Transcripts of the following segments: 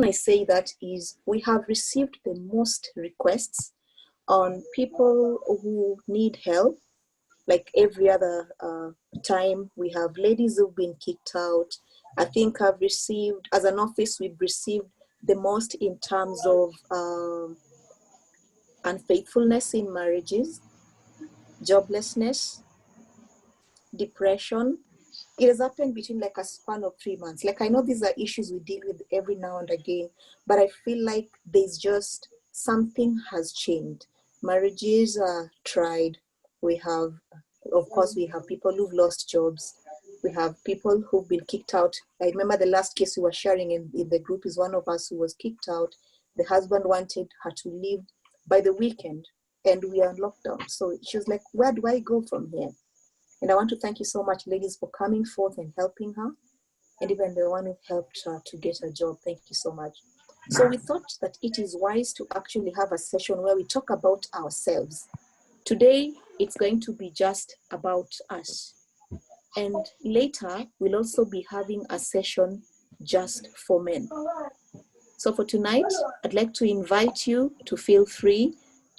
I say that is we have received the most requests on people who need help. Like every other time, we have ladies who've been kicked out. I think I've received, as an office, we've received the most in terms of unfaithfulness in marriages, joblessness, depression. It has happened between like a span of 3 months. Like I know these are issues we deal with every now and again, but I feel like there's just something has changed. Marriages are tried. We have, of course, we have people who've lost jobs. We have people who've been kicked out. I remember the last case we were sharing in the group is one of us who was kicked out. The husband wanted her to leave by the weekend, and we are in lockdown. So she was like, where do I go from here? And I want to thank you so much, ladies, for coming forth and helping her. And even the one who helped her to get a job. Thank you so much. So we thought that it is wise to actually have a session where we talk about ourselves. Today, it's going to be just about us. And later, we'll also be having a session just for men. So for tonight, I'd like to invite you to feel free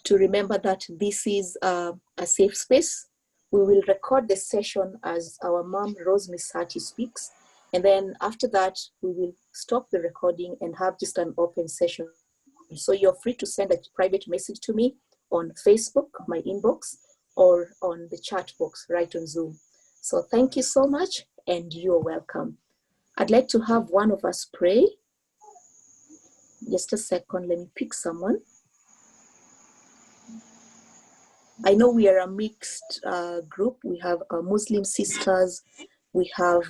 to remember that this is a safe space. We will record the session as our mom, Rose Misati, speaks. And then after that, we will stop the recording and have just an open session. So you're free to send a private message to me on Facebook, my inbox, or on the chat box right on Zoom. So thank you so much, and you're welcome. I'd like to have one of us pray. Just a second, let me pick someone. I know we are a mixed group. We have our Muslim sisters, we have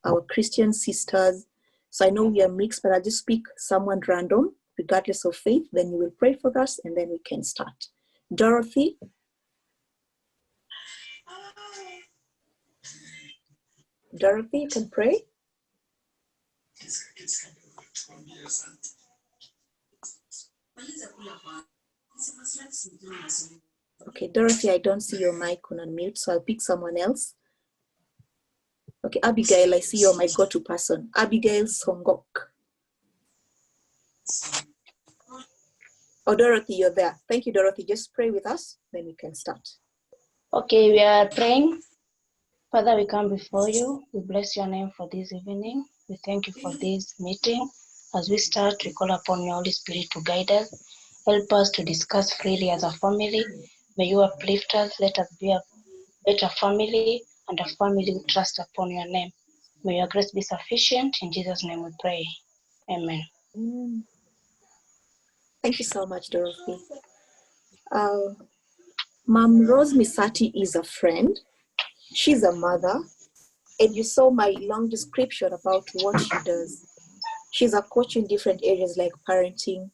our Christian sisters. So I know we are mixed, but I'll just pick someone random, regardless of faith. Then you will pray for us, and then we can start. Dorothy. Dorothy, you can pray. Okay, Dorothy, I don't see your mic on unmute, so I'll pick someone else. Okay, Abigail, I see you're my go-to person. Abigail Songok. Oh, Dorothy, you're there. Thank you, Dorothy. Just pray with us, then we can start. Okay, we are praying. Father, we come before you. We bless your name for this evening. We thank you for this meeting. As we start, we call upon your Holy Spirit to guide us. Help us to discuss freely as a family. May you uplift us. Let us be a better family and a family who trust upon your name. May your grace be sufficient. In Jesus' name we pray. Amen. Thank you so much, Dorothy. Mom Rose Misati is a friend. She's a mother. And you saw my long description about what she does. She's a coach in different areas like parenting.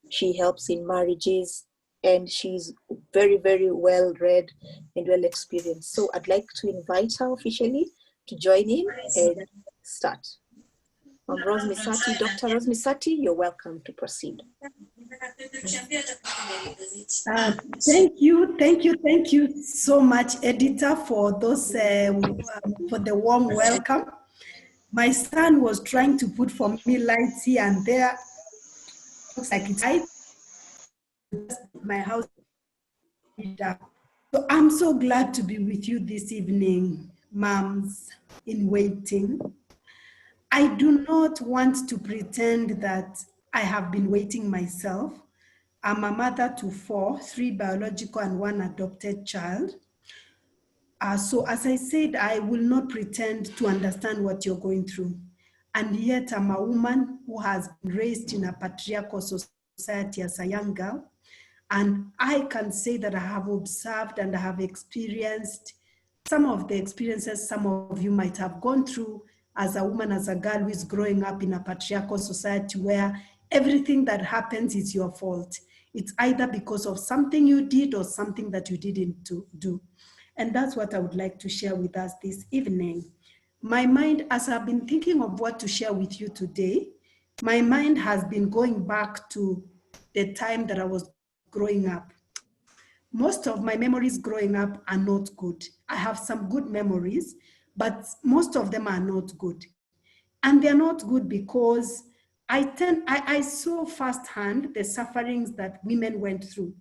She helps in marriages, and she's very, very well read and well experienced. So I'd like to invite her officially to join in and start. Rose Misati, Dr. Rose Misati, you're welcome to proceed. Thank you so much, editor, for those for the warm welcome. My son was trying to put for me lights here and there. Looks like it's right. My house. So I'm so glad to be with you this evening, moms in waiting. I do not want to pretend that I have been waiting myself. I'm a mother to 4, 3 biological and 1 adopted child. So as I said, I will not pretend to understand what you're going through. And yet I'm a woman who has been raised in a patriarchal society as a young girl. And I can say that I have observed and I have experienced some of the experiences some of you might have gone through as a woman, as a girl who is growing up in a patriarchal society where everything that happens is your fault. It's either because of something you did or something that you didn't do. And that's what I would like to share with us this evening. My mind, as I've been thinking of what to share with you today, my mind has been going back to the time that I was growing up. Most of my memories growing up are not good. I have some good memories, but most of them are not good. And they're not good because I saw firsthand the sufferings that women went through.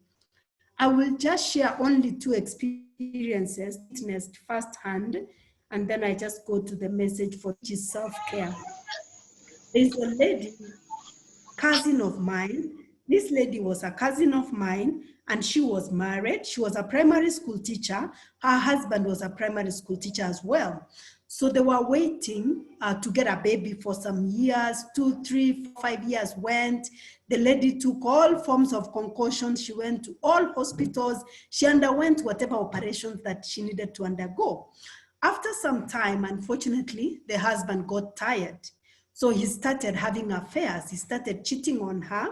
I will just share only 2 experiences witnessed firsthand, and then I just go to the message for which is self-care. There's a lady, cousin of mine. This lady was a cousin of mine, and she was married. She was a primary school teacher. Her husband was a primary school teacher as well. So they were waiting to get a baby for some years, 2, 3, 5 years went. The lady took all forms of concussions. She went to all hospitals. She underwent whatever operations that she needed to undergo. After some time, unfortunately, the husband got tired. So he started having affairs. He started cheating on her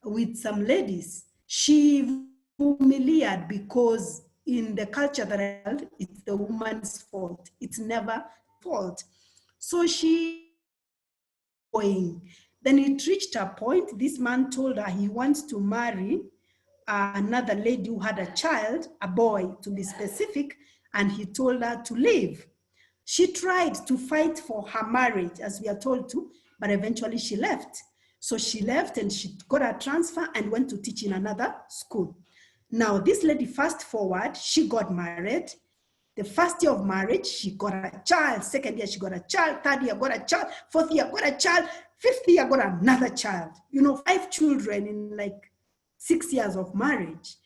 with some ladies. She humiliated because in the culture that I held, it's the woman's fault. It's never fault. So she going. Then it reached a point, this man told her he wants to marry another lady who had a child, a boy to be specific, and he told her to leave. She tried to fight for her marriage, as we are told to, but eventually she left. So she left and she got a transfer and went to teach in another school. Now, this lady, fast forward, she got married. The first year of marriage, she got a child. Second year, she got a child. Third year, got a child. Fourth year, got a child. Fifth year, got another child. 5 children in like 6 years of marriage.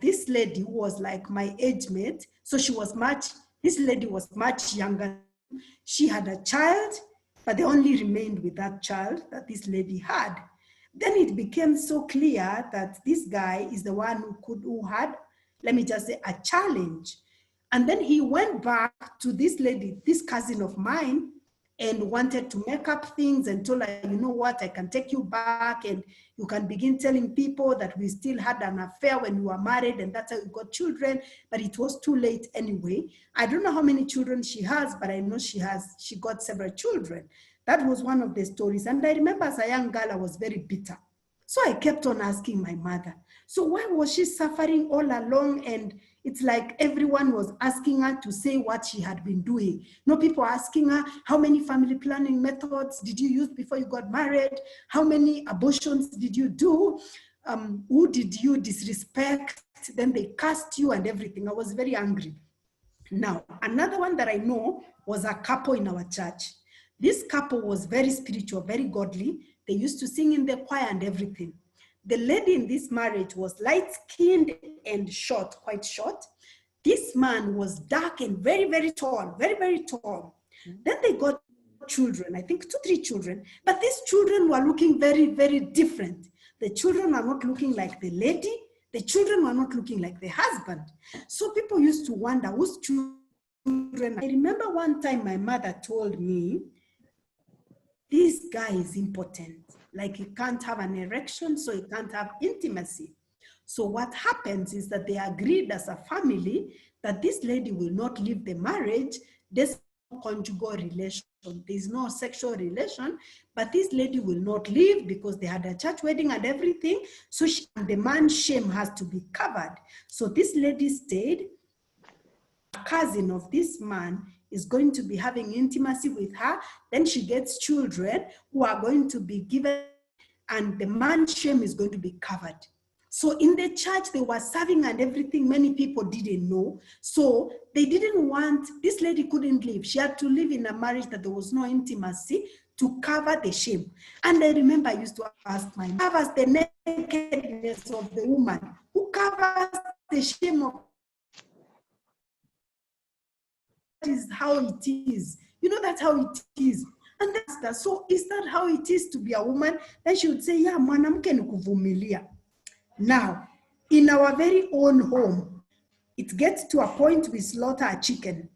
This lady was like my age mate. So this lady was much younger. She had a child, but they only remained with that child that this lady had. Then it became so clear that this guy is the one who had, let me just say, a challenge. And then he went back to this lady, this cousin of mine, and wanted to make up things and told her, you know what, I can take you back and you can begin telling people that we still had an affair when you were married and that's how you got children, but it was too late anyway. I don't know how many children she has, but I know she got several children. That was one of the stories. And I remember as a young girl, I was very bitter. So I kept on asking my mother, so why was she suffering all along? And it's like everyone was asking her to say what she had been doing. People asking her, how many family planning methods did you use before you got married? How many abortions did you do? Who did you disrespect? Then they cast you and everything. I was very angry. Now, another one that I know was a couple in our church. This couple was very spiritual, very godly. They used to sing in the choir and everything. The lady in this marriage was light-skinned and short, quite short. This man was dark and very, very tall, very, very tall. Then they got children, I think 2, 3 children, but these children were looking very, very different. The children are not looking like the lady. The children were not looking like the husband. So people used to wonder whose children. I remember one time my mother told me, this guy is impotent. Like he can't have an erection, so he can't have intimacy. So what happens is that they agreed as a family that this lady will not leave the marriage. There's no conjugal relation. There's no sexual relation, but this lady will not leave because they had a church wedding and everything. So the man's shame has to be covered. So this lady stayed. A cousin of this man is going to be having intimacy with her. Then she gets children who are going to be given, and the man's shame is going to be covered. So in the church, they were serving and everything. Many people didn't know. So they didn't want, this lady couldn't leave. She had to live in a marriage that there was no intimacy to cover the shame. And I remember I used to ask my mom, who covers the nakedness of the woman? Who covers the shame of is how it is. That's how it is. And that's that. So is that how it is to be a woman? Then she would say, yeah, mwanamke ni kuvumilia. Now, in our very own home, it gets to a point we slaughter a chicken.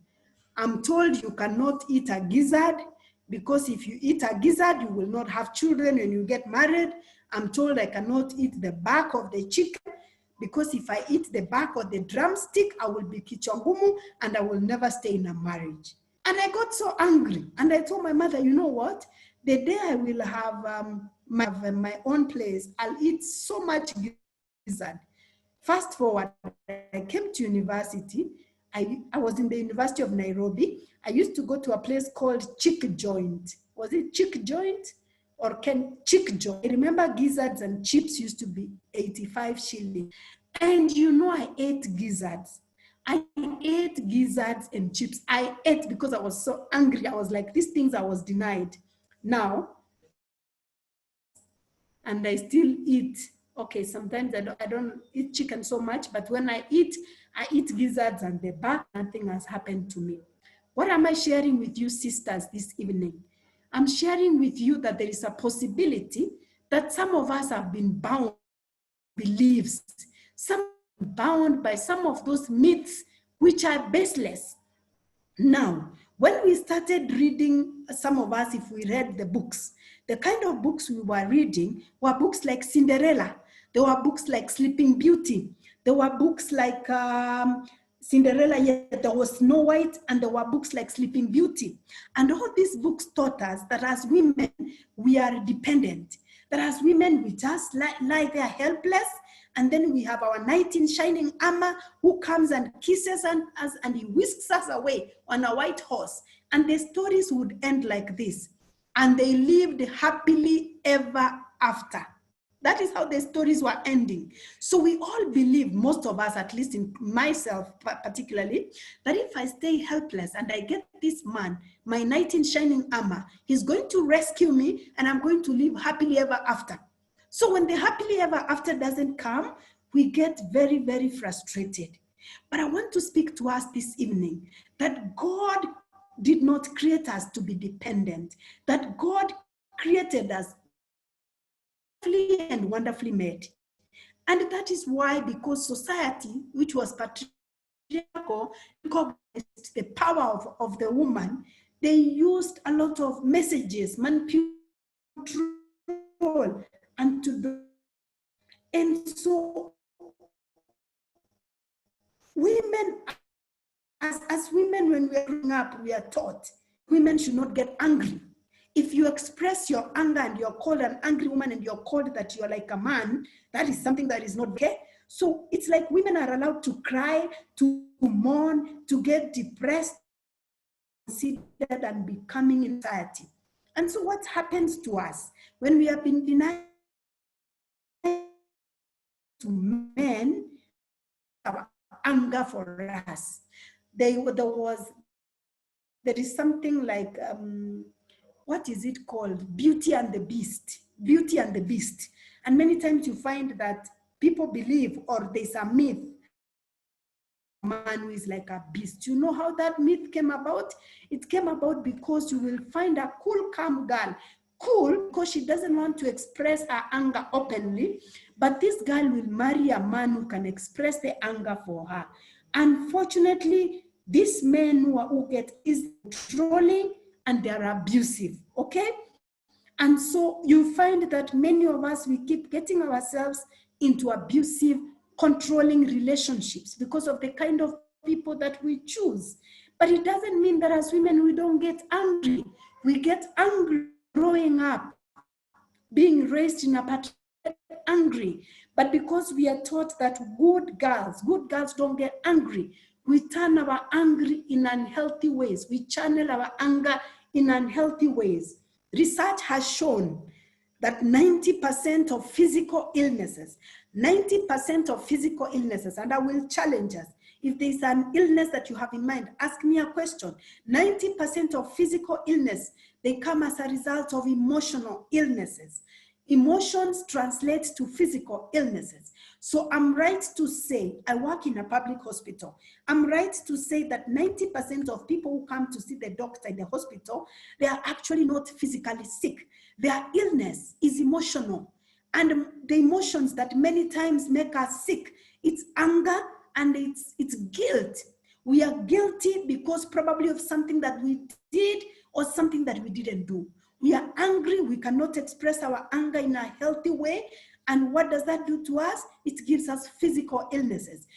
I'm told you cannot eat a gizzard because if you eat a gizzard, you will not have children when you get married. I'm told I cannot eat the back of the chicken because if I eat the back of the drumstick, I will be kichwangumu and I will never stay in a marriage. And I got so angry and I told my mother, you know what? The day I will have my own place, I'll eat so much gizzard. Fast forward, I came to university. I was in the University of Nairobi. I used to go to a place called Chick Joint. was it chick joint or chick joint? I remember gizzards and chips used to be 85 shillings. And you know, I ate gizzards. I ate gizzards and chips. I ate because I was so angry. I was like, these things I was denied. Now, and I still eat. Okay, sometimes I don't eat chicken so much, but when I eat gizzards and the back, nothing has happened to me. What am I sharing with you, sisters, this evening? I'm sharing with you that there is a possibility that some of us have been bound by beliefs, some bound by some of those myths which are baseless. Now, when we started reading, some of us, if we read the books, the kind of books we were reading were books like Cinderella. There were books like Sleeping Beauty. There were books like Cinderella, yet there was Snow White, and there were books like Sleeping Beauty. And all these books taught us that as women, we are dependent. That as women, we just lie there helpless, and then we have our knight in shining armor who comes and kisses us and he whisks us away on a white horse. And the stories would end like this. And they lived happily ever after. That is how the stories were ending. So we all believe, most of us, at least in myself particularly, that if I stay helpless and I get this man, my knight in shining armor, he's going to rescue me and I'm going to live happily ever after. So when the happily ever after doesn't come, we get very, very frustrated. But I want to speak to us this evening that God did not create us to be dependent, that God created us and wonderfully made. And that is why, because society, which was patriarchal, recognized the power of the woman, they used a lot of messages, manipulation, control, and to the. And so women, as women, when we are growing up, we are taught women should not get angry. If you express your anger and you're called an angry woman and you're called that you're like a man, that is something that is not okay. So it's like women are allowed to cry, to mourn, to get depressed, considered and becoming in society. And so what happens to us when we have been denied to men, our anger for us? There is something like, what is it called? Beauty and the Beast. Beauty and the Beast. And many times you find that people believe, or there's a myth, a man who is like a beast. You know how that myth came about? It came about because you will find a cool, calm girl. Cool, because she doesn't want to express her anger openly, but this girl will marry a man who can express the anger for her. Unfortunately, these men who get is controlling and they are abusive, okay? And so you find that many of us, we keep getting ourselves into abusive, controlling relationships because of the kind of people that we choose. But it doesn't mean that as women, we don't get angry. We get angry growing up, being raised in a patriarchal, angry. But because we are taught that good girls don't get angry, we turn our anger in unhealthy ways. We channel our anger in unhealthy ways. Research has shown that 90% of physical illnesses, and I will challenge us, if there's an illness that you have in mind, ask me a question. 90% of physical illness, they come as a result of emotional illnesses. Emotions translate to physical illnesses. So I'm right to say, I work in a public hospital. I'm right to say that 90% of people who come to see the doctor in the hospital, they are actually not physically sick. Their illness is emotional. And the emotions that many times make us sick, it's anger and it's guilt. We are guilty because probably of something that we did or something that we didn't do. We are angry, we cannot express our anger in a healthy way. And what does that do to us? It gives us physical illnesses.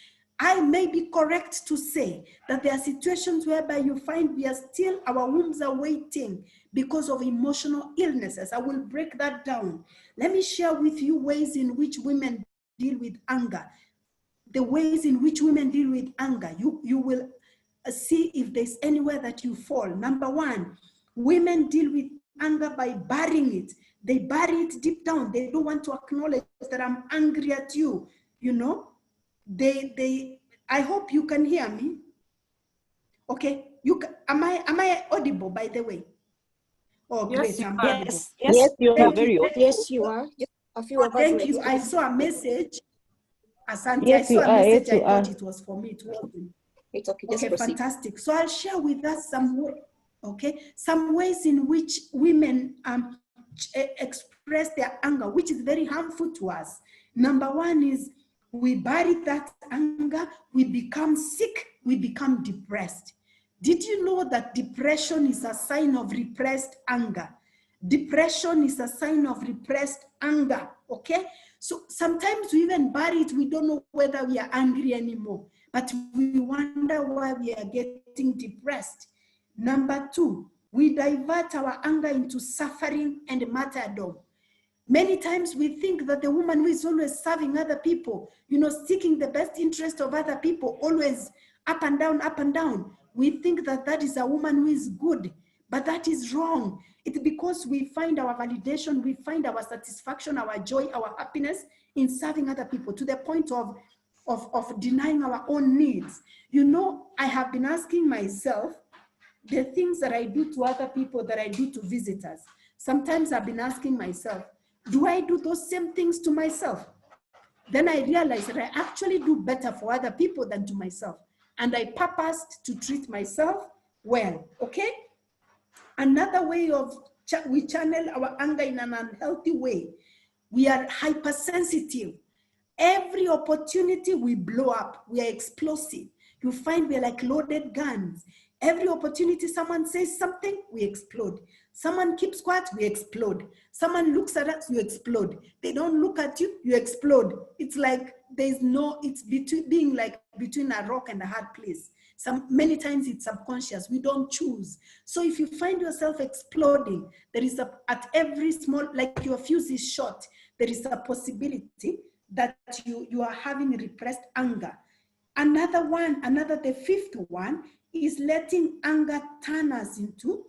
I may be correct to say that there are situations whereby you find we are still, our wombs are waiting because of emotional illnesses. I will break that down. Let me share with you ways in which women deal with anger. The ways in which women deal with anger. You will see if there's anywhere that you fall. Number one, women deal with anger by burying it. They bury it deep down. They don't want to acknowledge that I'm angry at you. You know, I hope you can hear me. Okay, am I audible, by the way? Oh, Yes, great, I'm audible. yes, Yes, you are Thank very you. audible. yes, you are. Just a few of us Thank were you. I expecting. saw a message. Asante, I Yes, you saw a are. message. Yes, you I thought are. it was for me. It wasn't. It's okay, just Okay, proceed. fantastic. So I'll share with us some ways in which women express their anger, which is very harmful to us. Number one is we bury that anger, we become sick, we become depressed. Did you know that depression is a sign of repressed anger? Depression is a sign of repressed anger, okay? So sometimes we even bury it, we don't know whether we are angry anymore, but we wonder why we are getting depressed. Number two, we divert our anger into suffering and martyrdom. Many times we think that the woman who is always serving other people, seeking the best interest of other people, always up and down, we think that that is a woman who is good, but that is wrong. It's because we find our validation, we find our satisfaction, our joy, our happiness in serving other people to the point of denying our own needs. I have been asking myself, the things that I do to other people that I do to visitors. Sometimes I've been asking myself, do I do those same things to myself? Then I realized that I actually do better for other people than to myself. And I purposed to treat myself well, okay? Another way we channel our anger in an unhealthy way. We are hypersensitive. Every opportunity we blow up, we are explosive. You find we're like loaded guns. Every opportunity someone says something, we explode. Someone keeps quiet, we explode. Someone looks at us, you explode. They don't look at you, you explode. It's like it's being like between a rock and a hard place. Many times it's subconscious, we don't choose. So if you find yourself exploding, there is at every small, like your fuse is short, there is a possibility that you are having repressed anger. The fifth one is letting anger turn us into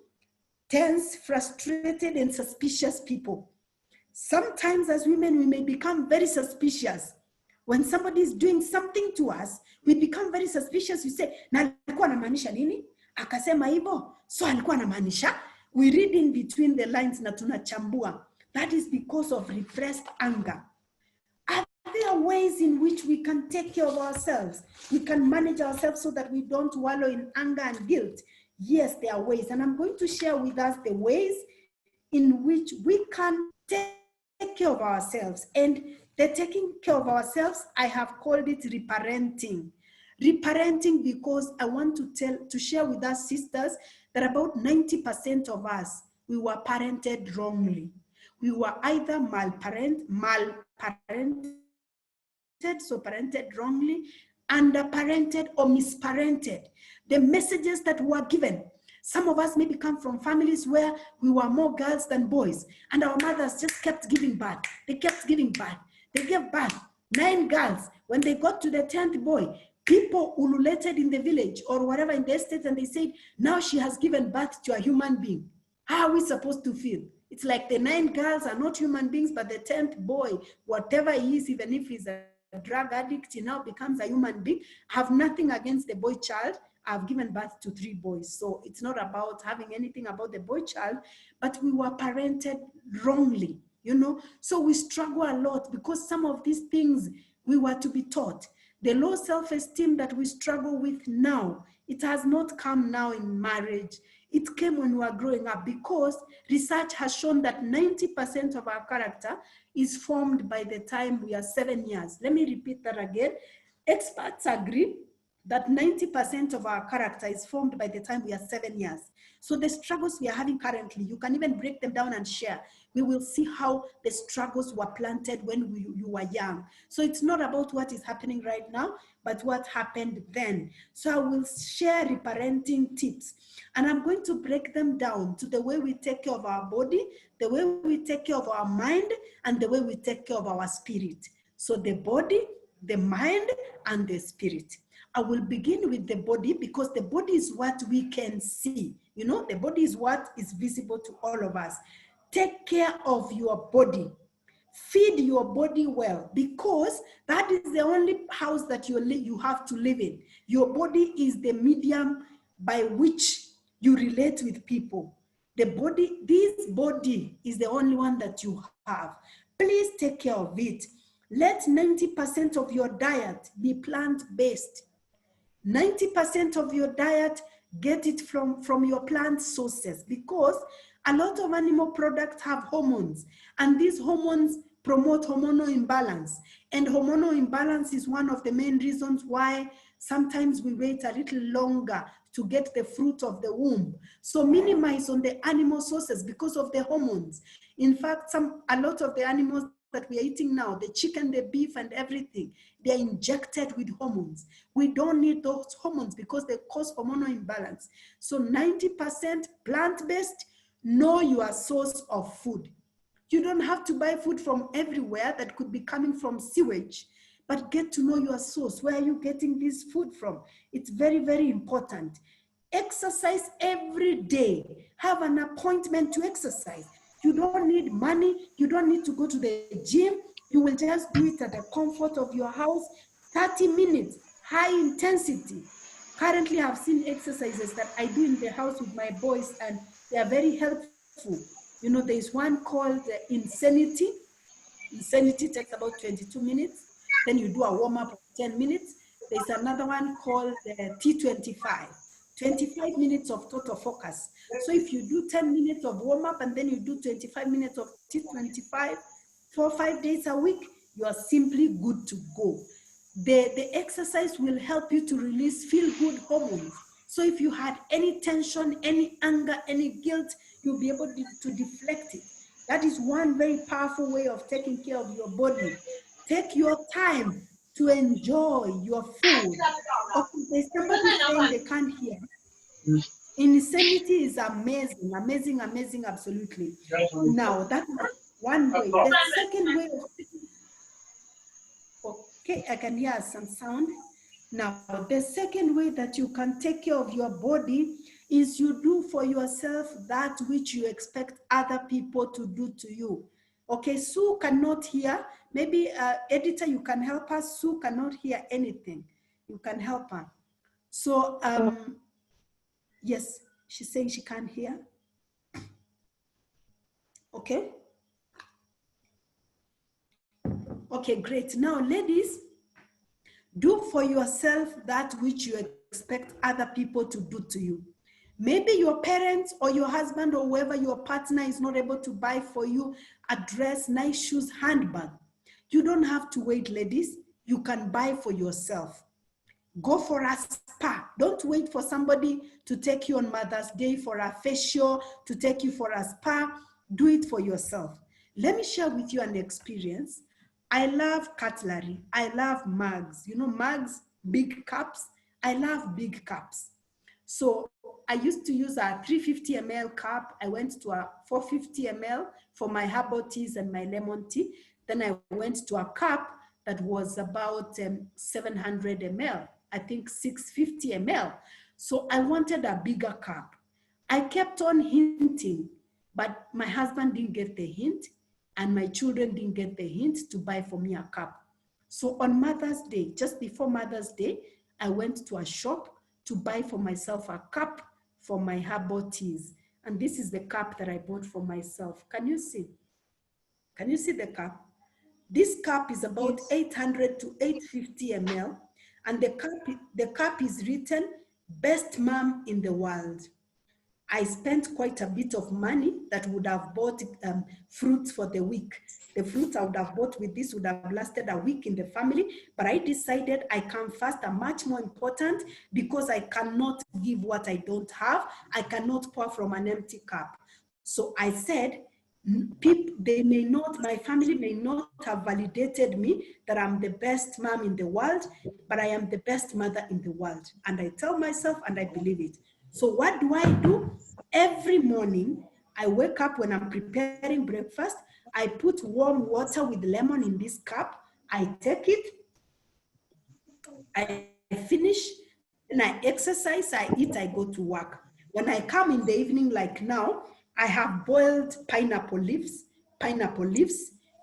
tense, frustrated, and suspicious people. Sometimes as women, we may become very suspicious. When somebody is doing something to us, we become very suspicious. We say, na alikuwa anamaanisha nini? Akasema hivyo, so alikuwa anamaanisha. We read in between the lines na tunachambua. That is because of repressed anger. There are ways in which we can take care of ourselves. We can manage ourselves so that we don't wallow in anger and guilt. Yes, there are ways. And I'm going to share with us the ways in which we can take care of ourselves. And the taking care of ourselves, I have called it reparenting. Reparenting because I want to share with us sisters that about 90% of us, we were parented wrongly. We were either malparented, so parented wrongly, underparented, or misparented. The messages that were given, some of us maybe come from families where we were more girls than boys, and our mothers just kept giving birth. They kept giving birth. They gave birth, 9 girls. When they got to the 10th boy, people ululated in the village or whatever in the estate, and they said, now she has given birth to a human being. How are we supposed to feel? It's like the 9 girls are not human beings, but the 10th boy, whatever he is, even if he's a drug addict, he now becomes a human being. I have nothing against the boy child. I've given birth to 3 boys. So it's not about having anything about the boy child, but we were parented wrongly, So we struggle a lot because some of these things we were to be taught. The low self-esteem that we struggle with now, it has not come now in marriage. It came when we were growing up because research has shown that 90% of our character is formed by the time we are 7 years. Let me repeat that again. Experts agree that 90% of our character is formed by the time we are 7 years. So the struggles we are having currently, you can even break them down and share. We will see how the struggles were planted when you were young. So it's not about what is happening right now, but what happened then. So I will share reparenting tips, and I'm going to break them down to the way we take care of our body, the way we take care of our mind, and the way we take care of our spirit. So the body, the mind, and the spirit. I will begin with the body because the body is what we can see. You know, the body is what is visible to all of us. Take care of your body. Feed your body well, because that is the only house that you have to live in. Your body is the medium by which you relate with people. This body is the only one that you have. Please take care of it. Let 90% of your diet be plant-based. 90% of your diet, get it from your plant sources, because a lot of animal products have hormones, and these hormones promote hormonal imbalance. And hormonal imbalance is one of the main reasons why sometimes we wait a little longer to get the fruit of the womb. So minimize on the animal sources because of the hormones. In fact, a lot of the animals that we are eating now, the chicken, the beef, and everything, they're injected with hormones. We don't need those hormones because they cause hormonal imbalance. So 90% plant-based. Know your source of food. You don't have to buy food from everywhere that could be coming from sewage, but get to know your source. Where are you getting this food from? It's very, very important. Exercise every day. Have an appointment to exercise. You don't need money. You don't need to go to the gym. You will just do it at the comfort of your house. 30 minutes, high intensity. Currently, I've seen exercises that I do in the house with my boys, and they are very helpful. You know, there's one called Insanity. Insanity takes about 22 minutes. Then you do a warm-up of 10 minutes. There's another one called T25. 25 minutes of total focus. So if you do 10 minutes of warm-up and then you do 25 minutes of T25, 4 or 5 days a week, you are simply good to go. The exercise will help you to release feel-good hormones. So if you had any tension, any anger, any guilt, you'll be able to deflect it. That is one very powerful way of taking care of your body. Take your time to enjoy your food. Okay, there's somebody saying they can't hear. Insanity is amazing, amazing, amazing, absolutely. Now, that's one way. The second way of, okay, I can hear some sound. Now, the second way that you can take care of your body is you do for yourself that which you expect other people to do to you. Okay, Sue cannot hear. Maybe editor, you can help us. Sue cannot hear anything. You can help her. So, yes, she's saying she can't hear. Okay. Okay, great. Now, ladies, do for yourself that which you expect other people to do to you. Maybe your parents or your husband or whoever your partner is not able to buy for you a dress, nice shoes, handbag. You don't have to wait, ladies. You can buy for yourself. Go for a spa. Don't wait for somebody to take you on Mother's Day for a facial, to take you for a spa. Do it for yourself. Let me share with you an experience. I love cutlery. I love mugs. You know, mugs, big cups. I love big cups. So I used to use a 350 ml cup. I went to a 450 ml for my herbal teas and my lemon tea. Then I went to a cup that was about 700 ml, I think 650 ml. So I wanted a bigger cup. I kept on hinting, but my husband didn't get the hint, and my children didn't get the hint to buy for me a cup. So on Mother's Day, just before Mother's Day, I went to a shop to buy for myself a cup for my herbal teas. And this is the cup that I bought for myself. Can you see? Can you see the cup? This cup is about 800 to 850 ml. And the cup is written, best mom in the world. I spent quite a bit of money that would have bought fruits for the week. The fruits I would have bought with this would have lasted a week in the family, but I decided I come first and much more important because I cannot give what I don't have. I cannot pour from an empty cup. So I said, my family may not have validated me that I'm the best mom in the world, but I am the best mother in the world. And I tell myself and I believe it. So what do? Every morning, I wake up when I'm preparing breakfast, I put warm water with lemon in this cup, I take it, I finish, and I exercise, I eat, I go to work. When I come in the evening, like now, I have boiled pineapple leaves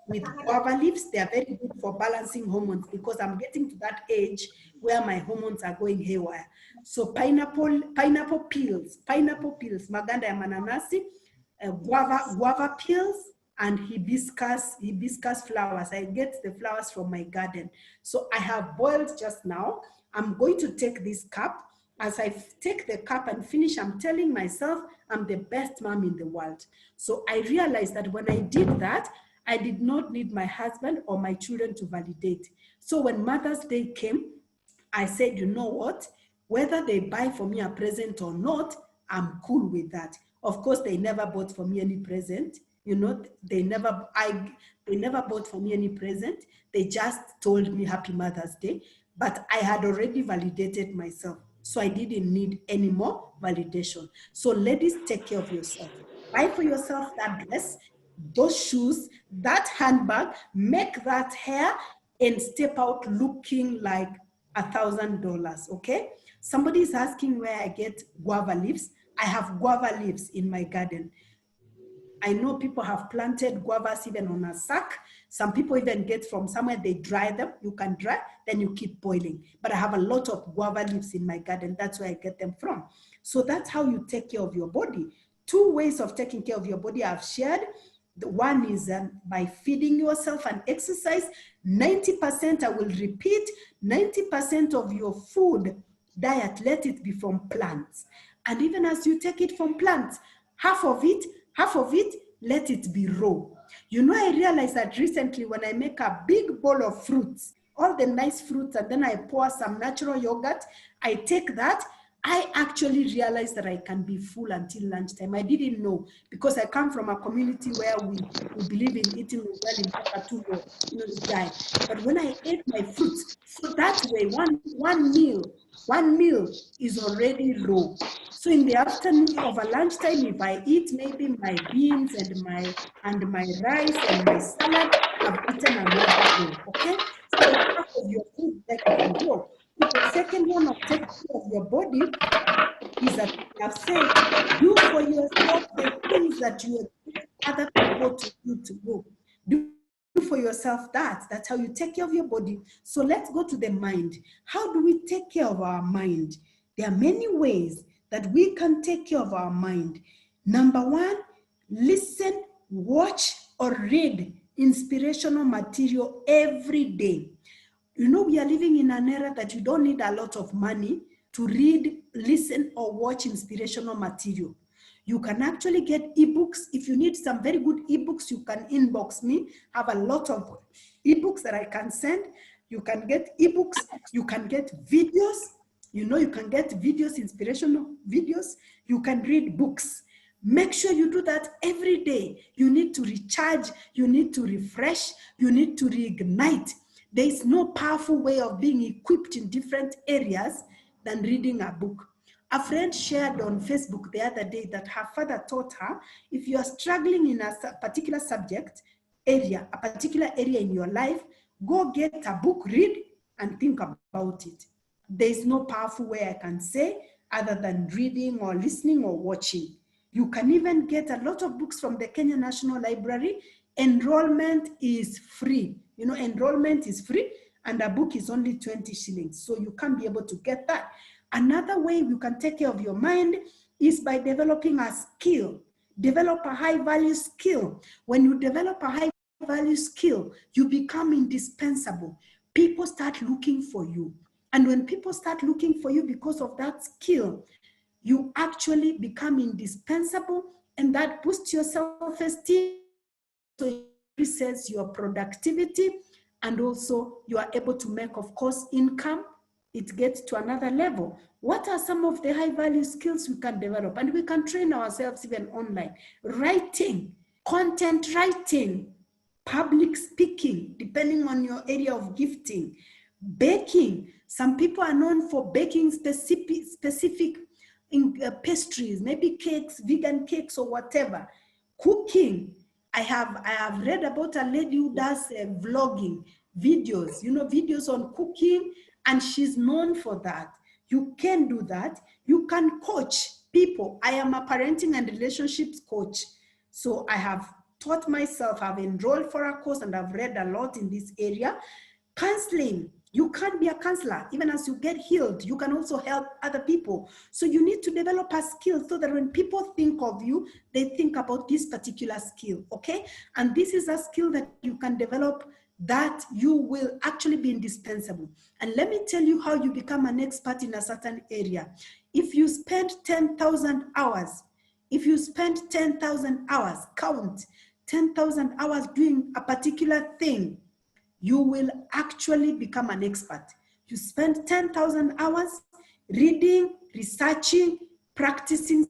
with guava leaves. They are very good for balancing hormones because I'm getting to that age where my hormones are going haywire. So pineapple peels, maganda ya mananasi, guava peels, and hibiscus flowers. I get the flowers from my garden. So I have boiled just now. I'm going to take this cup. As I take the cup and finish, I'm telling myself I'm the best mom in the world. So I realized that when I did that, I did not need my husband or my children to validate. So when Mother's Day came, I said, you know what? Whether they buy for me a present or not, I'm cool with that. Of course, they never bought for me any present. You know, they never bought for me any present. They just told me Happy Mother's Day. But I had already validated myself. So I didn't need any more validation. So ladies, take care of yourself. Buy for yourself that dress, those shoes, that handbag, make that hair, and step out looking like $1,000, okay? Somebody is asking where I get guava leaves. I have guava leaves in my garden. I know people have planted guavas even on a sack. Some people even get from somewhere, they dry them. You can dry, then you keep boiling. But I have a lot of guava leaves in my garden. That's where I get them from. So that's how you take care of your body. 2 ways of taking care of your body I've shared. The one is by feeding yourself and exercise. 90%, I will repeat, 90% of your food diet, let it be from plants. And even as you take it from plants, half of it, let it be raw. You know, I realized that recently when I make a big bowl of fruits, all the nice fruits, and then I pour some natural yogurt, I take that, I actually realized that I can be full until lunchtime. I didn't know because I come from a community where we believe in eating well in Perpetual, you know, the diet. But when I ate my fruits, so that way one meal is already raw. So in the afternoon of a lunchtime, if I eat maybe my beans and my rice and my salad, I've eaten another meal, okay? So half of your food that you can grow. The second one of taking care of your body is that I have said, do for yourself the things that you expect other people to do to you. Do for yourself that. That's how you take care of your body. So let's go to the mind. How do we take care of our mind? There are many ways that we can take care of our mind. Number one, listen, watch, or read inspirational material every day. You know, we are living in an era that you don't need a lot of money to read, listen, or watch inspirational material. You can actually get ebooks. If you need some very good ebooks, you can inbox me. I have a lot of ebooks that I can send. You can get ebooks. You can get videos. You know, you can get videos, inspirational videos. You can read books. Make sure you do that every day. You need to recharge. You need to refresh. You need to reignite. There is no powerful way of being equipped in different areas than reading a book. A friend shared on Facebook the other day that her father taught her, if you are struggling in a particular subject area, a particular area in your life, go get a book, read, and think about it. There is no powerful way I can say other than reading or listening or watching. You can even get a lot of books from the Kenya National Library. Enrollment is free. You know, enrollment is free and a book is only 20 shillings. So you can be able to get that. Another way you can take care of your mind is by developing a skill. Develop a high value skill. When you develop a high value skill, you become indispensable. People start looking for you. And when people start looking for you because of that skill, you actually become indispensable, and that boosts your self-esteem. So increases your productivity, and also you are able to make, of course, income. It gets to another level. What are some of the high value skills we can develop? And we can train ourselves even online. Writing, content writing, public speaking, depending on your area of gifting, baking. Some people are known for baking specific pastries, maybe cakes, vegan cakes or whatever. Cooking. I have read about a lady who does vlogging videos, you know, videos on cooking, and she's known for that. You can do that. You can coach people. I am a parenting and relationships coach. So I have taught myself, I've enrolled for a course and I've read a lot in this area. Counseling, you can't be a counselor. Even as you get healed, you can also help other people. So you need to develop a skill so that when people think of you, they think about this particular skill, okay? And this is a skill that you can develop that you will actually be indispensable. And let me tell you how you become an expert in a certain area. If you spend 10,000 hours, if you spend 10,000 hours, count 10,000 hours doing a particular thing, you will actually become an expert. You spend 10,000 hours reading, researching, practicing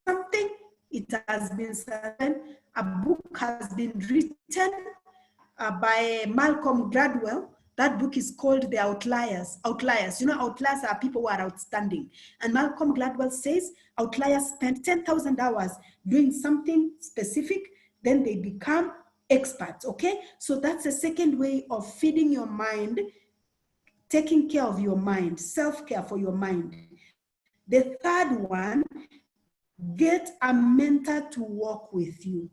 something. It has been certain. A book has been written by Malcolm Gladwell. That book is called The Outliers. Outliers. You know, outliers are people who are outstanding. And Malcolm Gladwell says outliers spend 10,000 hours doing something specific, then they become experts, okay? So that's a second way of feeding your mind, taking care of your mind, self-care for your mind. The third one, get a mentor to work with you.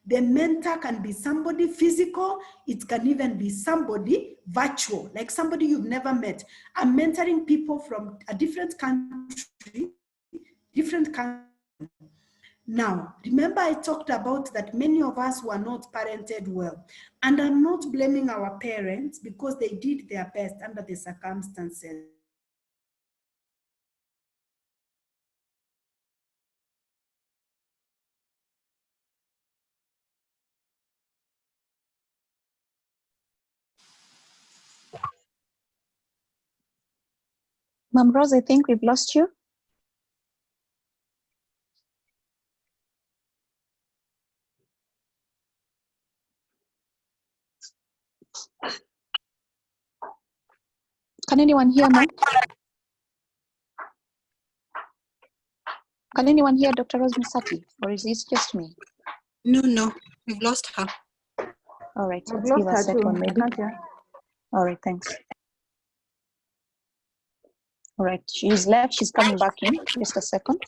The mentor can be somebody physical, it can even be somebody virtual, like somebody you've never met. I'm mentoring people from a different country, Now, remember I talked about that many of us were not parented well. And I'm not blaming our parents because they did their best under the circumstances. Mom Rose, I think we've lost you. Can anyone hear, Mom? Can anyone hear Dr. Rose Misati, or is it just me? No, we've lost her. All right, let's give her a second, maybe. All right, thanks. All right, she's left, she's coming back in. Just a second.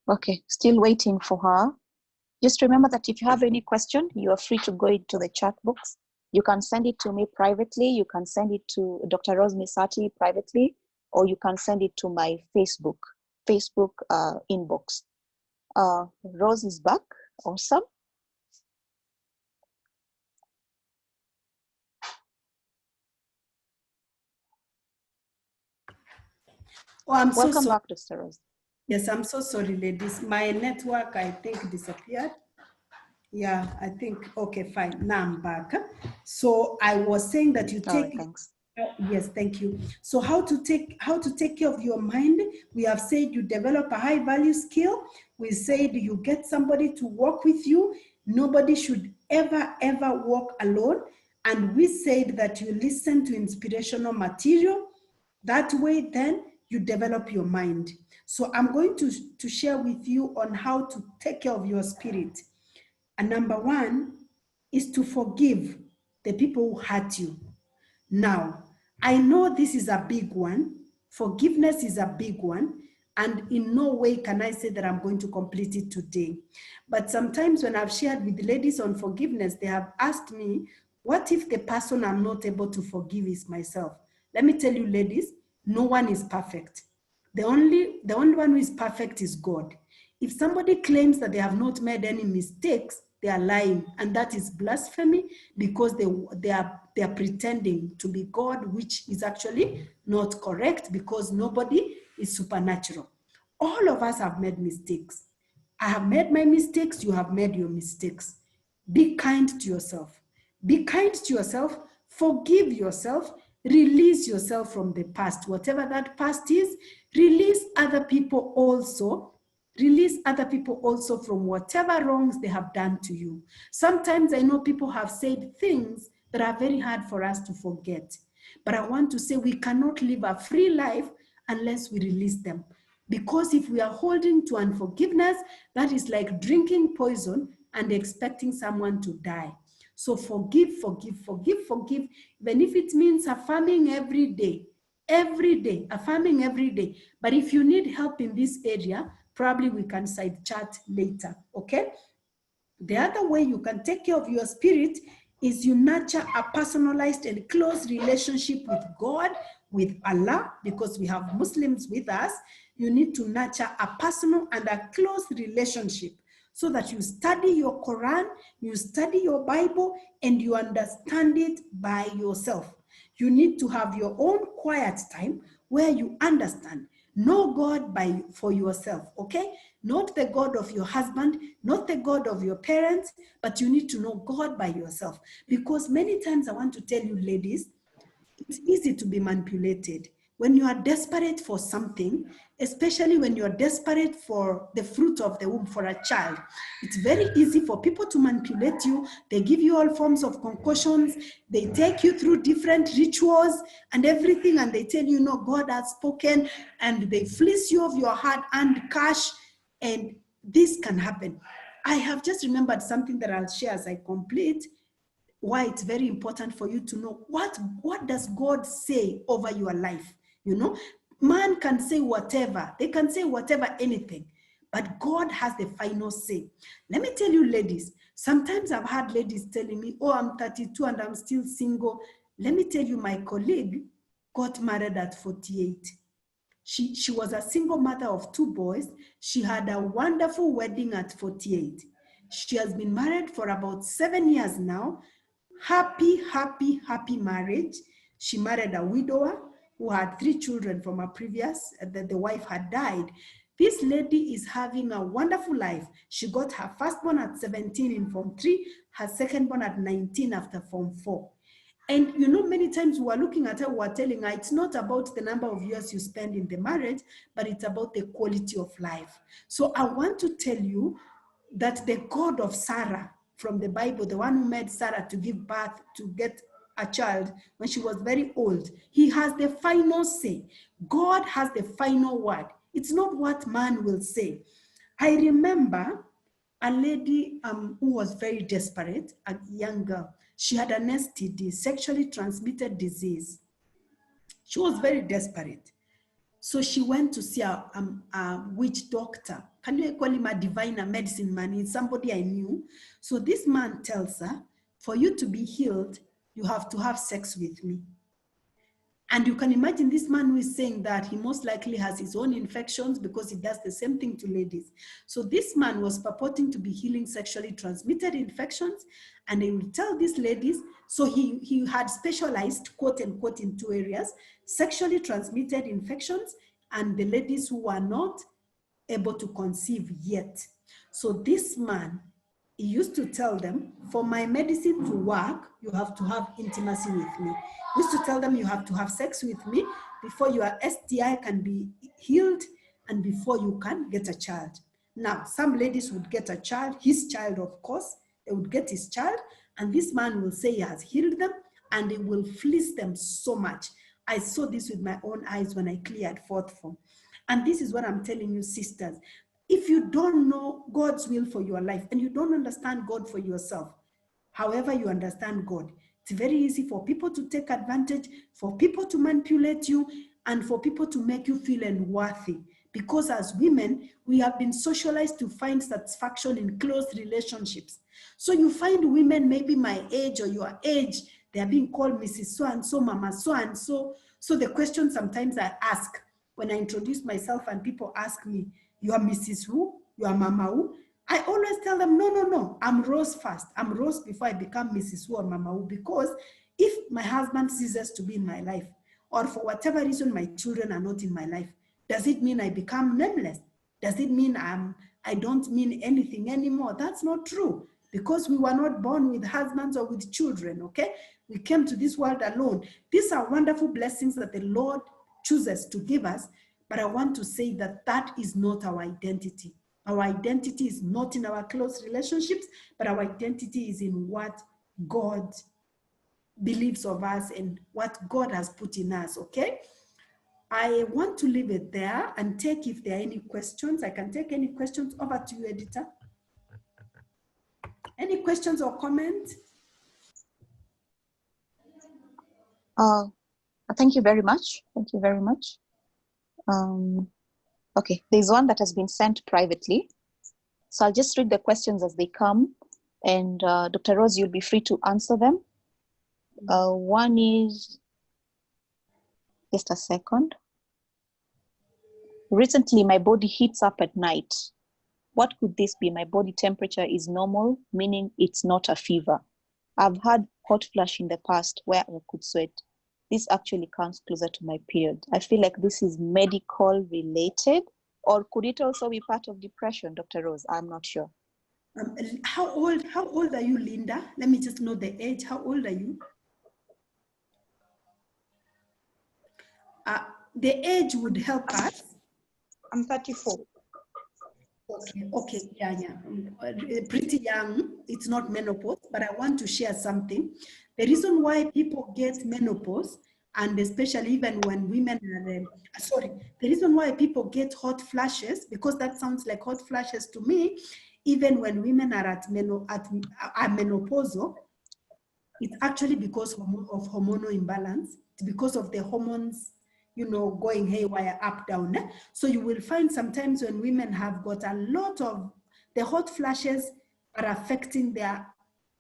Okay, still waiting for her. Just remember that if you have any question, you are free to go into the chat box. You can send it to me privately. You can send it to Dr. Rose Misati privately, or you can send it to my Facebook inbox. Rose is back. Awesome. Oh, I'm so Welcome sorry. back, Dr. Rose. Yes, I'm so sorry, ladies. My network, I think, disappeared. Yeah, I think, okay, fine. Now I'm back. So I was saying that you take, All right, thanks. Yes, thank you. So how to take care of your mind? We have said you develop a high value skill. We said you get somebody to work with you. Nobody should ever walk alone. And we said that you listen to inspirational material. That way, then you develop your mind. So I'm going to share with you on how to take care of your spirit. And number one is to forgive the people who hurt you. Now, I know this is a big one. Forgiveness is a big one. And in no way can I say that I'm going to complete it today. But sometimes when I've shared with the ladies on forgiveness, they have asked me, what if the person I'm not able to forgive is myself? Let me tell you, ladies, no one is perfect. The only one who is perfect is God. If somebody claims that they have not made any mistakes, they are lying, and that is blasphemy, because they are pretending to be God, which is actually not correct, because nobody is supernatural. All of us have made mistakes. I have made my mistakes, you have made your mistakes. Be kind to yourself. Be kind to yourself, forgive yourself, release yourself from the past. Whatever that past is, release other people also. Release other people also from whatever wrongs they have done to you. Sometimes I know people have said things that are very hard for us to forget. But I want to say we cannot live a free life unless we release them. Because if we are holding to unforgiveness, that is like drinking poison and expecting someone to die. So forgive, forgive, forgive, forgive, even if it means affirming every day, affirming every day. But if you need help in this area, probably we can side chat later, okay? The other way you can take care of your spirit is you nurture a personalized and close relationship with God, with Allah, because we have Muslims with us. You need to nurture a personal and a close relationship so that you study your Quran, you study your Bible, and you understand it by yourself. You need to have your own quiet time where you understand. Know God for yourself, okay? Not the God of your husband, not the God of your parents, but you need to know God by yourself. Because many times I want to tell you, ladies, it's easy to be manipulated. When you are desperate for something, especially when you are desperate for the fruit of the womb for a child, it's very easy for people to manipulate you. They give you all forms of concoctions. They take you through different rituals and everything, and they tell you, no, God has spoken, and they fleece you of your hard-earned cash, and this can happen. I have just remembered something that I'll share as I complete, why it's very important for you to know what does God say over your life. You know, man can say whatever, they can say whatever, anything, but God has the final say. Let me tell you, ladies, sometimes I've had ladies telling me, oh, I'm 32 and I'm still single. Let me tell you, my colleague got married at 48. She was a single mother of 2 boys. She had a wonderful wedding at 48. She has been married for about 7 years now. Happy, happy, happy marriage. She married a widower who had 3 children from a previous, that the wife had died. This lady is having a wonderful life. She got her firstborn at 17 in Form 3, her secondborn at 19 after Form 4. And you know, many times we are looking at her, we are telling her it's not about the number of years you spend in the marriage, but it's about the quality of life. So I want to tell you that the God of Sarah from the Bible, the one who made Sarah to give birth, to get a child when she was very old, he has the final say. God has the final word. It's not what man will say. I remember a lady who was very desperate, a young girl. She had an STD, sexually transmitted disease. She was very desperate. So she went to see a witch doctor. Can you call him a diviner, medicine man? It's somebody I knew. So this man tells her, for you to be healed, you have to have sex with me. And you can imagine this man who is saying that he most likely has his own infections because he does the same thing to ladies. So this man was purporting to be healing sexually transmitted infections, and he would tell these ladies, so he had specialized, quote unquote, in 2 areas, sexually transmitted infections and the ladies who were not able to conceive yet. So this man, he used to tell them, for my medicine to work, you have to have intimacy with me. He used to tell them, you have to have sex with me before your STI can be healed and before you can get a child. Now, some ladies would get a child, his child, of course, they would get his child, and this man will say he has healed them, and he will fleece them so much. I saw this with my own eyes when I cleared 4th form. And this is what I'm telling you, sisters. If you don't know God's will for your life and you don't understand God for yourself, however you understand God, it's very easy for people to take advantage, for people to manipulate you, and for people to make you feel unworthy. Because as women, we have been socialized to find satisfaction in close relationships. So you find women maybe my age or your age, they are being called Mrs. So-and-so, Mama so-and-so. So the question sometimes I ask, when I introduce myself and people ask me, you are Mrs. Who? You are Mama Who? I always tell them, no, I'm Rose first. I'm Rose before I become Mrs. Who or Mama Who, because if my husband ceases to be in my life, or for whatever reason my children are not in my life, does it mean I become nameless? Does it mean I don't mean anything anymore? That's not true, because we were not born with husbands or with children, okay? We came to this world alone. These are wonderful blessings that the Lord chooses to give us, but I want to say that that is not our identity. Our identity is not in our close relationships, but our identity is in what God believes of us and what God has put in us, okay? I want to leave it there and take if there are any questions. I can take any questions. Over to you, editor. Any questions or comments? Thank you very much. Thank you very much. Okay, there's one that has been sent privately. So I'll just read the questions as they come, and Dr. Rose, you'll be free to answer them. One is, just a second. Recently, my body heats up at night. What could this be? My body temperature is normal, meaning it's not a fever. I've had hot flash in the past where I could sweat. This actually comes closer to my period. I feel like this is medical related, or could it also be part of depression, Dr. Rose? I'm not sure. How old are you, Linda? Let me just know the age. How old are you? The age would help us. I'm 34. Okay, yeah. Pretty young, it's not menopause, but I want to share something. The reason why people get menopause, and especially even when women are, the reason why people get hot flashes, because that sounds like hot flashes to me, even when women are are menopausal, it's actually because of hormonal imbalance. It's because of the hormones, you know, going haywire, up, down. So you will find sometimes when women have got a lot of, the hot flashes are affecting their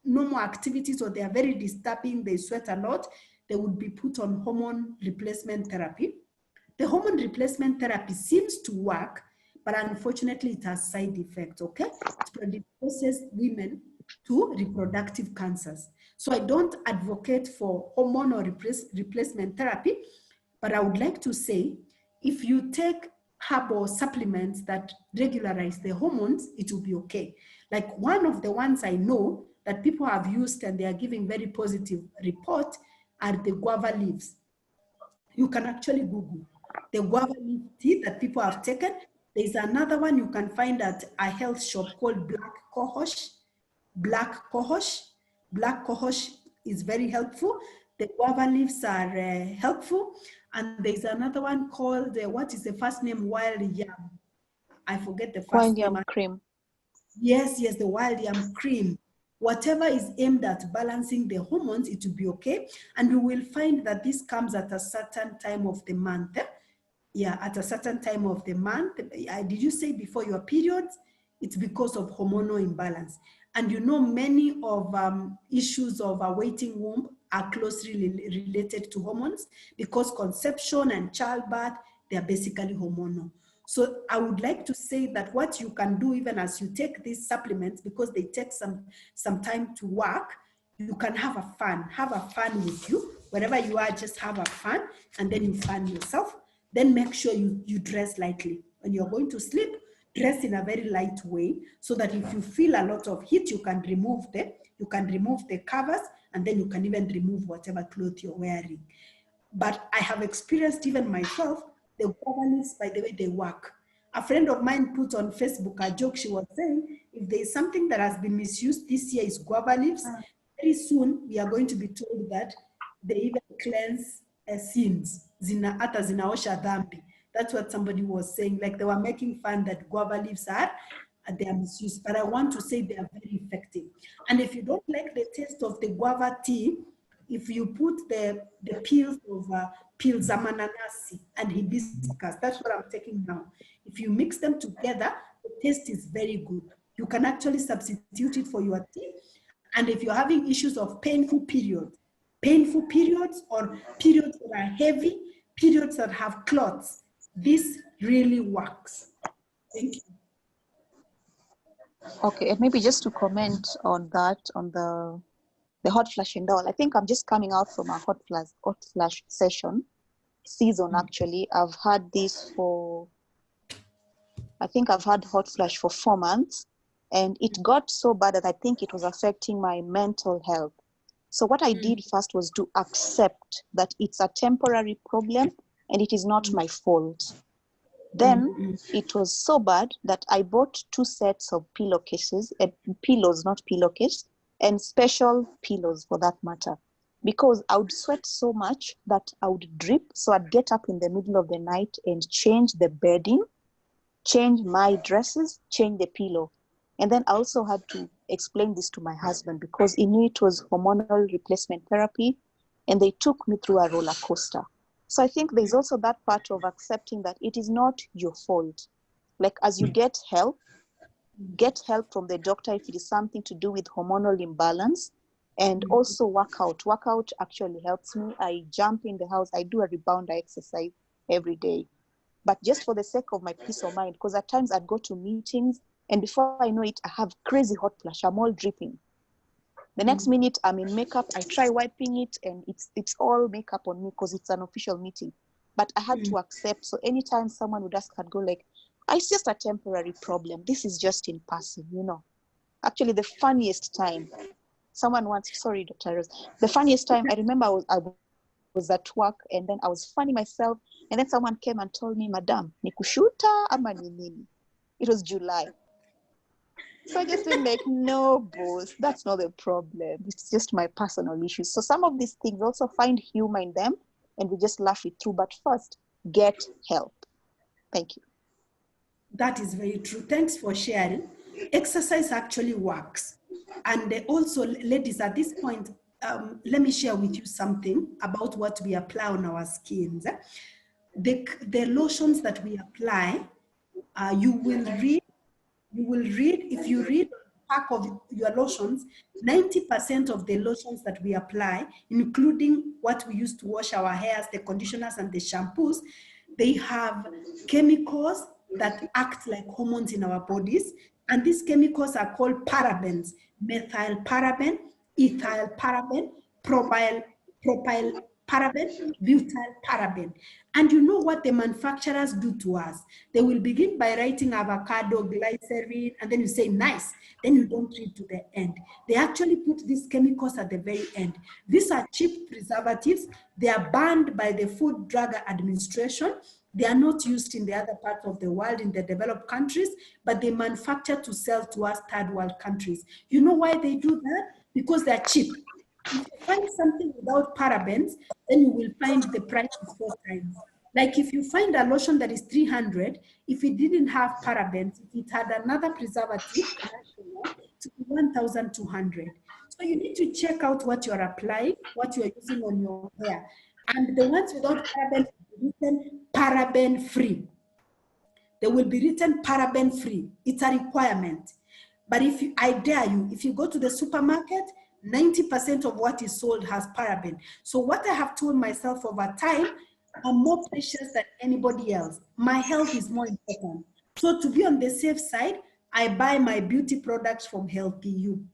normal activities, or they are very disturbing, they sweat a lot, they would be put on hormone replacement therapy. The hormone replacement therapy seems to work, but unfortunately it has side effects, okay? It predisposes women to reproductive cancers. So I don't advocate for hormone or replacement therapy, but I would like to say, if you take herbal supplements that regularize the hormones, it will be okay. Like one of the ones I know that people have used and they are giving very positive report are the guava leaves. You can actually Google the guava leaf tea that people have taken. There's another one you can find at a health shop called Black Cohosh. Black Cohosh is very helpful. The guava leaves are helpful. And there's another one called, what is the first name? Wild yam. I forget the first Wild name. yam cream. Yes, the wild yam cream. Whatever is aimed at balancing the hormones, it will be okay. And you will find that this comes at a certain time of the month. Yeah, at a certain time of the month. Did you say before your periods? It's because of hormonal imbalance. And you know, many of issues of a waiting womb are closely related to hormones, because conception and childbirth, they are basically hormonal. So I would like to say that what you can do, even as you take these supplements, because they take some time to work, you can have a fun with you. Wherever you are, just have a fun, and then you fun yourself. Then make sure you dress lightly. When you're going to sleep, dress in a very light way, so that if you feel a lot of heat, you can remove the covers, and then you can even remove whatever clothes you're wearing. But I have experienced even myself, the guava leaves, by the way, they work. A friend of mine put on Facebook a joke. She was saying, if there is something that has been misused this year, is guava leaves. Very soon, we are going to be told that they even cleanse sins. Hata zinaosha dhambi. That's what somebody was saying. Like they were making fun that guava leaves they are misused. But I want to say they are very effective. And if you don't like the taste of the guava tea, if you put the peels of mananasi and hibiscus, that's what I'm taking now. If you mix them together, the taste is very good. You can actually substitute it for your tea. And if you're having issues of painful periods or periods that are heavy, periods that have clots, This really works. Thank you. Okay, and maybe just to comment on that, on the hot flash and all. I think I'm just coming out from a hot flash session season. Actually, I've had this for, I think I've had hot flash for 4 months, and it got so bad that I think it was affecting my mental health. So what I did first was to accept that it's a temporary problem and it is not my fault. Then it was so bad that I bought 2 sets of pillowcases, pillows, not pillowcase, and special pillows for that matter, because I would sweat so much that I would drip. So I'd get up in the middle of the night and change the bedding, change my dresses, change the pillow. And then I also had to explain this to my husband because he knew it was hormonal replacement therapy, and they took me through a roller coaster. So I think there's also that part of accepting that it is not your fault. Like, as you get help from the doctor if it is something to do with hormonal imbalance, and also work out. Work out actually helps me. I jump in the house, I do a rebounder exercise every day. But just for the sake of my peace of mind, because at times I'd go to meetings and before I know it, I have crazy hot flash. I'm all dripping. The next minute I'm in makeup, I try wiping it and it's all makeup on me because it's an official meeting. But I had to accept. So anytime someone would ask, I'd go like, it's just a temporary problem. This is just in passing, you know. Actually, the funniest time, someone once, sorry, Dr. Rose, the funniest time, I remember I was at work and then I was funny myself. And then someone came and told me, Madam, ni kushuta ama ni nini? It was July. So I just went like, no, boss, that's not the problem. It's just my personal issues. So some of these things also find humor in them and we just laugh it through. But first, get help. Thank you. That is very true. Thanks for sharing. Exercise actually works. And also, ladies, at this point, let me share with you something about what we apply on our skins. The lotions that we apply, you will read, if you read the pack of your lotions, 90% of the lotions that we apply, including what we use to wash our hairs, the conditioners and the shampoos, they have chemicals that act like hormones in our bodies. And these chemicals are called parabens: methyl paraben, ethyl paraben, propyl paraben, butyl paraben. And you know what the manufacturers do to us? They will begin by writing avocado, glycerin, and then you say, nice. Then you don't read to the end. They actually put these chemicals at the very end. These are cheap preservatives. They are banned by the Food Drug Administration. They are not used in the other parts of the world, in the developed countries, but they manufacture to sell to us third world countries. You know why they do that? Because they're cheap. If you find something without parabens, then you will find the price is 4 times. Like if you find a lotion that is 300, if it didn't have parabens, if it had another preservative, to 1,200. So you need to check out what you're applying, what you're using on your hair. And the ones without parabens will be written paraben free. They will be written paraben free. It's a requirement. But I dare you, if you go to the supermarket, 90% of what is sold has paraben. So what I have told myself over time, I'm more precious than anybody else. My health is more important. So to be on the safe side, I buy my beauty products from Healthy You.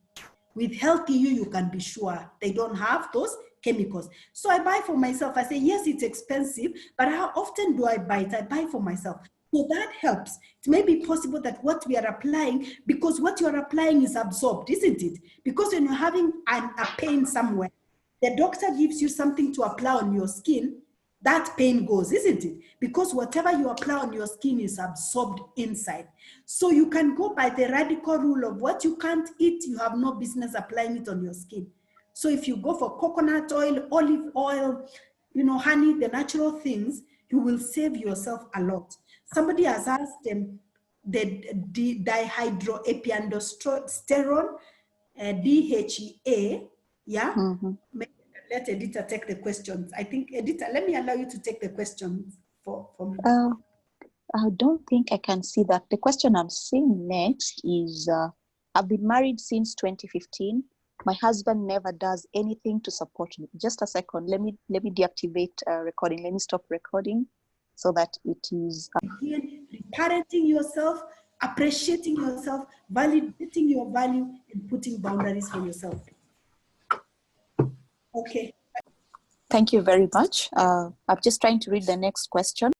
With Healthy You, you can be sure they don't have those chemicals. So I buy for myself. I say, yes, it's expensive, but how often do I buy it? I buy for myself. So that helps. It may be possible that what we are applying, because what you are applying is absorbed, isn't it? Because when you're having a pain somewhere, the doctor gives you something to apply on your skin, that pain goes, isn't it? Because whatever you apply on your skin is absorbed inside. So you can go by the radical rule of what you can't eat, you have no business applying it on your skin. So if you go for coconut oil, olive oil, honey, the natural things, you will save yourself a lot. Somebody has asked them the dihydroepiandrosterone, DHEA, yeah? Maybe let Edita take the questions. I think, Edita, let me allow you to take the questions for me. I don't think I can see that. The question I'm seeing next is, I've been married since 2015. My husband never does anything to support me. Just a second. Let me deactivate recording. Let me stop recording. so that it is Again, reparenting yourself, appreciating yourself, validating your value, and putting boundaries for yourself. Okay. Thank you very much. I'm just trying to read the next question.